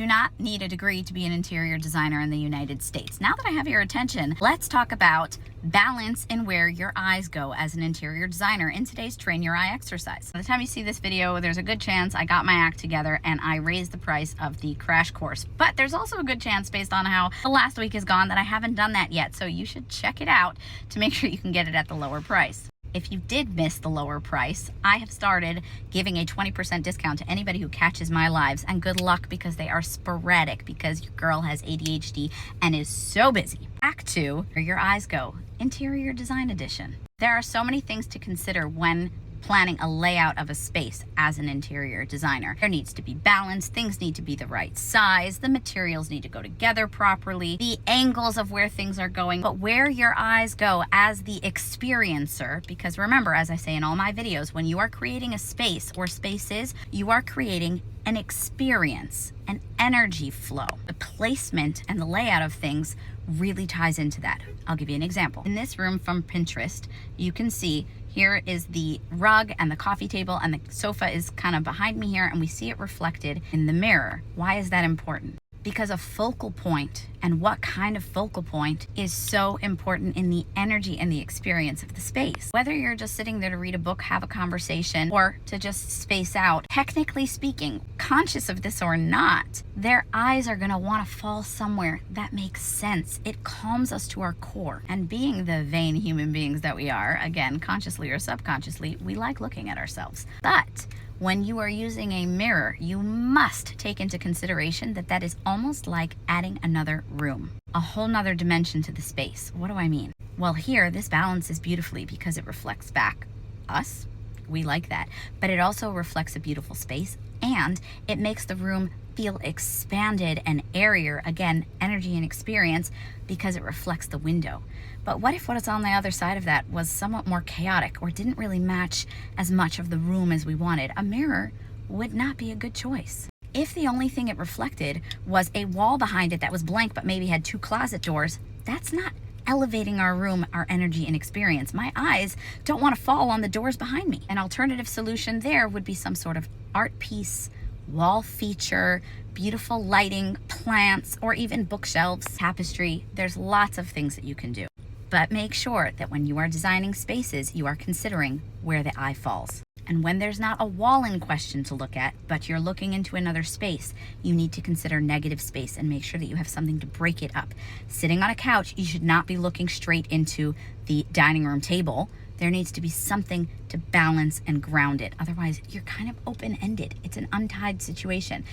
do not need a degree to be an interior designer in the United States. Now that I have your attention, let's talk about balance and where your eyes go as an interior designer in today's Train Your Eye exercise. By the time you see this video, there's a good chance I got my act together and I raised the price of the crash course. But there's also a good chance, based on how the last week has gone, that I haven't done that yet. So you should check it out to make sure you can get it at the lower price. If you did miss the lower price, I have started giving a 20% discount to anybody who catches my lives, and good luck, because they are sporadic, because your girl has ADHD and is so busy. Back to Where Your Eyes Go, Interior Design Edition. There are so many things to consider when planning a layout of a space as an interior designer. There needs to be balance, things need to be the right size, the materials need to go together properly, the angles of where things are going, but where your eyes go as the experiencer, because remember, as I say in all my videos, when you are creating a space or spaces, you are creating an experience, an energy flow. The placement and the layout of things really ties into that. I'll give you an example. In this room from Pinterest, you can see here is the rug and the coffee table, and the sofa is kind of behind me here, and we see it reflected in the mirror. Why is that important? Because a focal point, and what kind of focal point, is so important in the energy and the experience of the space. Whether you're just sitting there to read a book, have a conversation, or to just space out, technically speaking, conscious of this or not, their eyes are gonna wanna fall somewhere that makes sense. It calms us to our core. And being the vain human beings that we are, again, consciously or subconsciously, we like looking at ourselves. But when you are using a mirror, you must take into consideration that that is almost like adding another room, a whole nother dimension to the space. What do I mean? Well, here, this balances beautifully because it reflects back us. We like that. But it also reflects a beautiful space, and it makes the room feel expanded and airier, again, energy and experience, because it reflects the window. But what if what is on the other side of that was somewhat more chaotic, or didn't really match as much of the room as we wanted? A mirror would not be a good choice. If the only thing it reflected was a wall behind it that was blank but maybe had 2 closet doors, that's not elevating our room, our energy and experience. My eyes don't want to fall on the doors behind me. An alternative solution there would be some sort of art piece, wall feature, beautiful lighting, plants, or even bookshelves, tapestry. There's lots of things that you can do. But make sure that when you are designing spaces, you are considering where the eye falls. And when there's not a wall in question to look at, but you're looking into another space, you need to consider negative space and make sure that you have something to break it up. Sitting on a couch, you should not be looking straight into the dining room table. There needs to be something to balance and ground it. Otherwise, you're kind of open-ended. It's an untied situation.